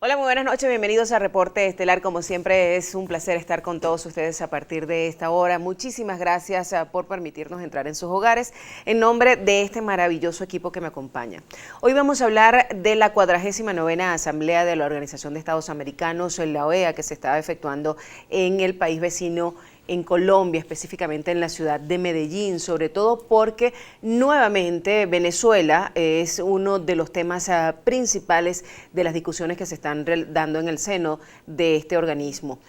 Hola, muy buenas noches, bienvenidos a Reporte Estelar. Como siempre es un placer estar con todos ustedes a partir de esta hora. Muchísimas gracias por permitirnos entrar en sus hogares en nombre de este maravilloso equipo que me acompaña. Hoy vamos a hablar de la 49ª Asamblea de la Organización de Estados Americanos, la OEA, que se estaba efectuando en el país vecino, en Colombia, específicamente en la ciudad de Medellín, sobre todo porque nuevamente Venezuela es uno de los temas principales de las discusiones que se están dando en el seno de este organismo.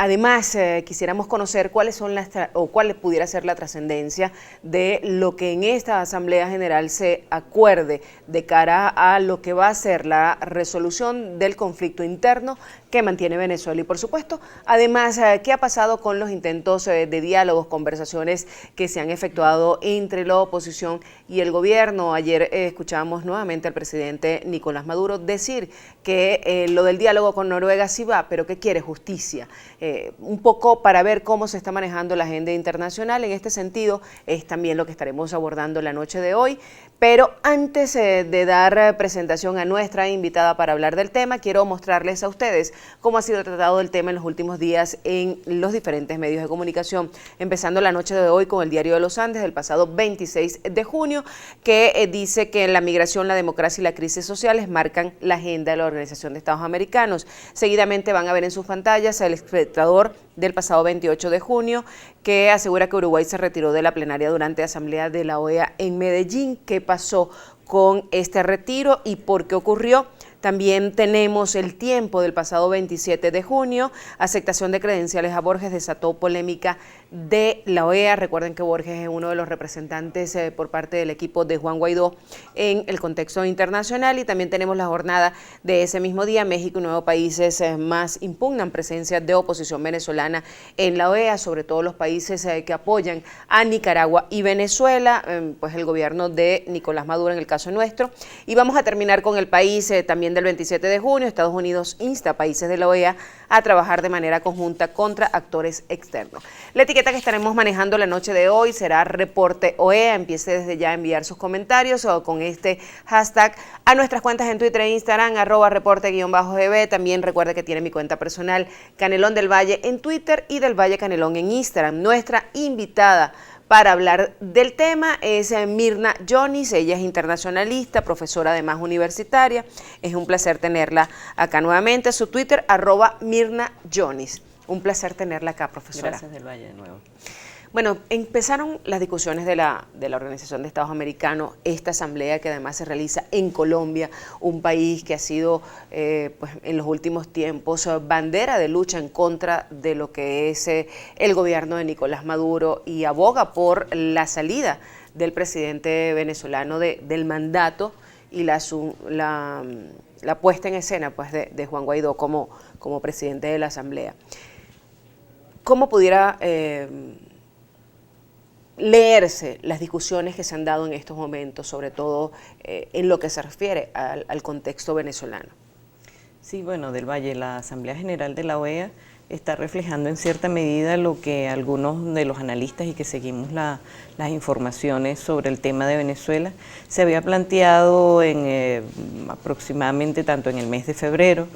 Además, quisiéramos conocer cuál pudiera ser la trascendencia de lo que en esta Asamblea General se acuerde de cara a lo que va a ser la resolución del conflicto interno que mantiene Venezuela. Y por supuesto, además, ¿qué ha pasado con los intentos de diálogos, conversaciones que se han efectuado entre la oposición y el gobierno? Ayer escuchábamos nuevamente al presidente Nicolás Maduro decir que lo del diálogo con Noruega sí va, pero que quiere justicia. Un poco para ver cómo se está manejando la agenda internacional. En este sentido es también lo que estaremos abordando la noche de hoy. Pero antes de dar presentación a nuestra invitada para hablar del tema, quiero mostrarles a ustedes cómo ha sido tratado el tema en los últimos días en los diferentes medios de comunicación, empezando la noche de hoy con el Diario de los Andes del pasado 26 de junio, que dice que la migración, la democracia y la crisis sociales marcan la agenda de la Organización de Estados Americanos. Seguidamente van a ver en sus pantallas el espectador del pasado 28 de junio, que asegura que Uruguay se retiró de la plenaria durante la Asamblea de la OEA en Medellín. ¿Qué pasó con este retiro y por qué ocurrió? También tenemos El Tiempo del pasado 27 de junio, aceptación de credenciales a Borges desató polémica de la OEA. Recuerden que Borges es uno de los representantes por parte del equipo de Juan Guaidó en el contexto internacional. Y también tenemos la jornada de ese mismo día, México y nuevos países más impugnan presencia de oposición venezolana en la OEA, sobre todo los países que apoyan a Nicaragua y Venezuela, pues el gobierno de Nicolás Maduro en el caso nuestro. Y vamos a terminar con El País también del 27 de junio, Estados Unidos insta a países de la OEA a trabajar de manera conjunta contra actores externos. La etiqueta que estaremos manejando la noche de hoy será Reporte OEA. Empiece desde ya a enviar sus comentarios o con este hashtag a nuestras cuentas en Twitter e Instagram, @reporte_GB. También recuerde que tiene mi cuenta personal, Canelón del Valle en Twitter y del Valle Canelón en Instagram. Nuestra invitada para hablar del tema es Mirna Jonis. Ella es internacionalista, profesora además universitaria. Es un placer tenerla acá nuevamente. Su Twitter, @Mirna Jonis. Un placer tenerla acá, profesora. Gracias, del Valle, de nuevo. Bueno, empezaron las discusiones de la Organización de Estados Americanos, esta asamblea que además se realiza en Colombia, un país que ha sido pues en los últimos tiempos bandera de lucha en contra de lo que es el gobierno de Nicolás Maduro y aboga por la salida del presidente venezolano del mandato y la puesta en escena pues de Juan Guaidó como presidente de la asamblea. ¿Cómo pudiera leerse las discusiones que se han dado en estos momentos, sobre todo en lo que se refiere al contexto venezolano? Sí, bueno, del Valle, la Asamblea General de la OEA está reflejando en cierta medida lo que algunos de los analistas y que seguimos las informaciones sobre el tema de Venezuela se había planteado en aproximadamente tanto en el mes de febrero,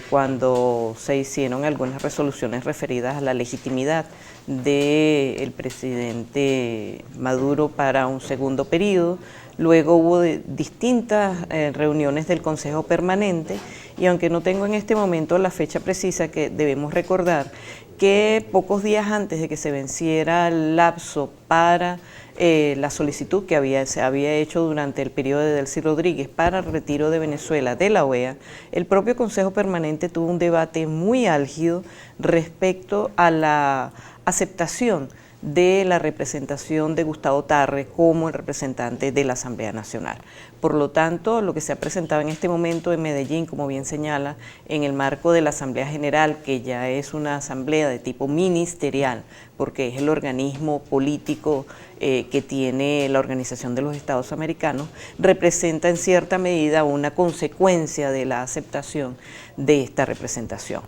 cuando se hicieron algunas resoluciones referidas a la legitimidad del presidente Maduro para un segundo periodo. Luego hubo distintas reuniones del Consejo Permanente y aunque no tengo en este momento la fecha precisa, que debemos recordar que pocos días antes de que se venciera el lapso para la solicitud que se había hecho durante el periodo de Delcy Rodríguez para el retiro de Venezuela de la OEA, el propio Consejo Permanente tuvo un debate muy álgido respecto a la aceptación de la representación de Gustavo Tarre como el representante de la Asamblea Nacional. Por lo tanto, lo que se ha presentado en este momento en Medellín, como bien señala, en el marco de la Asamblea General, que ya es una asamblea de tipo ministerial, porque es el organismo político que tiene la Organización de los Estados Americanos, representa en cierta medida una consecuencia de la aceptación de esta representación.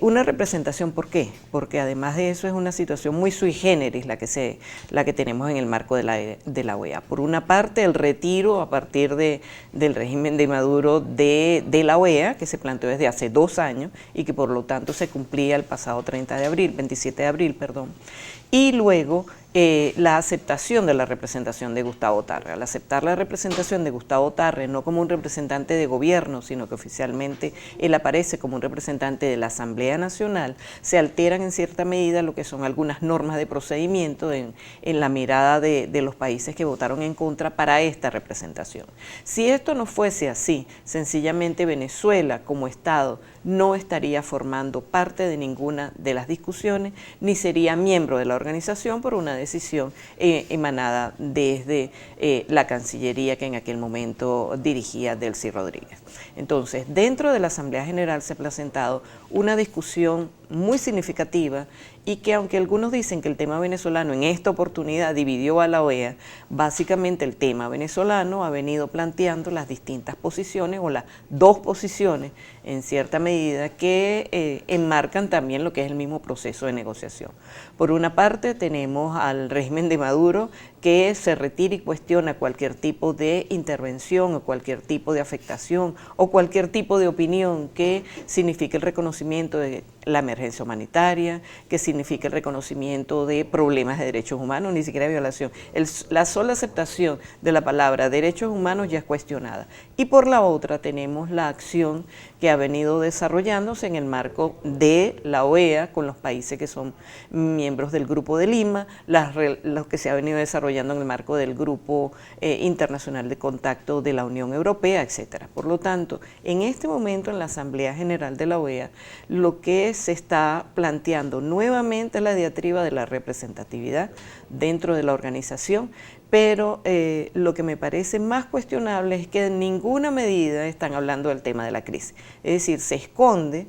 Una representación, ¿por qué? Porque además de eso es una situación muy sui generis la que tenemos en el marco de la OEA. Por una parte, el retiro a partir del régimen de Maduro de la OEA, que se planteó desde hace 2 años y que por lo tanto se cumplía el pasado 27 de abril, y luego la aceptación de la representación de Gustavo Tarre. Al aceptar la representación de Gustavo Tarre, no como un representante de gobierno, sino que oficialmente él aparece como un representante de la Asamblea Nacional, se alteran en cierta medida lo que son algunas normas de procedimiento en la mirada de los países que votaron en contra para esta representación. Si esto no fuese así, sencillamente Venezuela como Estado no estaría formando parte de ninguna de las discusiones, ni sería miembro de la organización por una decisión emanada desde la Cancillería que en aquel momento dirigía Delcy Rodríguez. Entonces, dentro de la Asamblea General se ha presentado una discusión muy significativa y que aunque algunos dicen que el tema venezolano en esta oportunidad dividió a la OEA, básicamente el tema venezolano ha venido planteando las distintas posiciones o las 2 posiciones en cierta medida que enmarcan también lo que es el mismo proceso de negociación. Por una parte tenemos al régimen de Maduro que se retira y cuestiona cualquier tipo de intervención o cualquier tipo de afectación o cualquier tipo de opinión que signifique el reconocimiento de la emergencia humanitaria, que signifique el reconocimiento de problemas de derechos humanos, ni siquiera violación. La sola aceptación de la palabra derechos humanos ya es cuestionada. Y por la otra tenemos la acción que ha venido desarrollándose en el marco de la OEA con los países que son miembros del Grupo de Lima, lo que se ha venido desarrollando en el marco del Grupo Internacional de Contacto de la Unión Europea, etcétera. Por lo tanto, en este momento en la Asamblea General de la OEA, lo que se está planteando nuevamente es la diatriba de la representatividad dentro de la organización, pero lo que me parece más cuestionable es que en ninguna medida están hablando del tema de la crisis. Es decir, se esconde,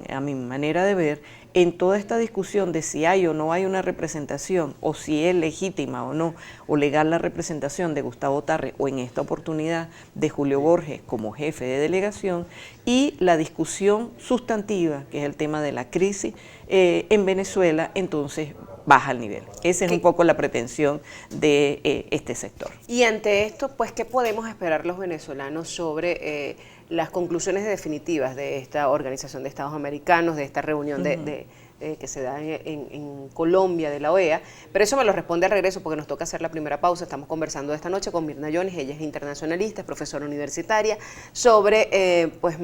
a mi manera de ver, en toda esta discusión de si hay o no hay una representación, o si es legítima o no, o legal la representación de Gustavo Tarre, o en esta oportunidad de Julio Borges como jefe de delegación, y la discusión sustantiva, que es el tema de la crisis en Venezuela, entonces baja el nivel. Esa es un poco la pretensión de este sector. Y ante esto, pues, ¿qué podemos esperar los venezolanos sobre las conclusiones definitivas de esta Organización de Estados Americanos, de esta reunión que se da en Colombia de la OEA? Pero eso me lo responde al regreso porque nos toca hacer la primera pausa. Estamos conversando esta noche con Mirna Jones, ella es internacionalista, es profesora universitaria, sobre pues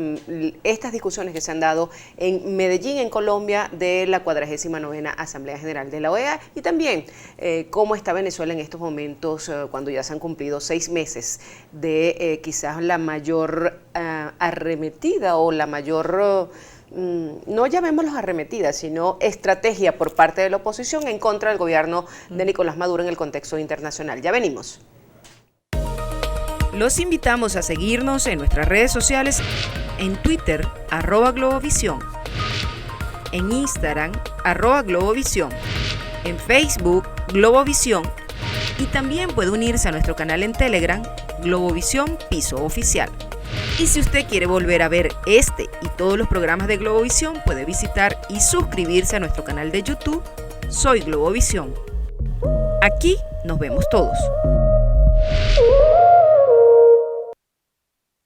estas discusiones que se han dado en Medellín, en Colombia, de la 49ª Asamblea General de la OEA, y también cómo está Venezuela en estos momentos cuando ya se han cumplido 6 meses de quizás la mayor arremetida o la mayor... no llamémoslos arremetidas, sino estrategia por parte de la oposición en contra del gobierno de Nicolás Maduro en el contexto internacional. Ya venimos. Los invitamos a seguirnos en nuestras redes sociales, en Twitter, @Globovisión, en Instagram, @Globovisión, en Facebook, Globovisión, y también puede unirse a nuestro canal en Telegram, Globovisión Piso Oficial. Y si usted quiere volver a ver este y todos los programas de Globovisión, puede visitar y suscribirse a nuestro canal de YouTube, Soy Globovisión. Aquí nos vemos todos.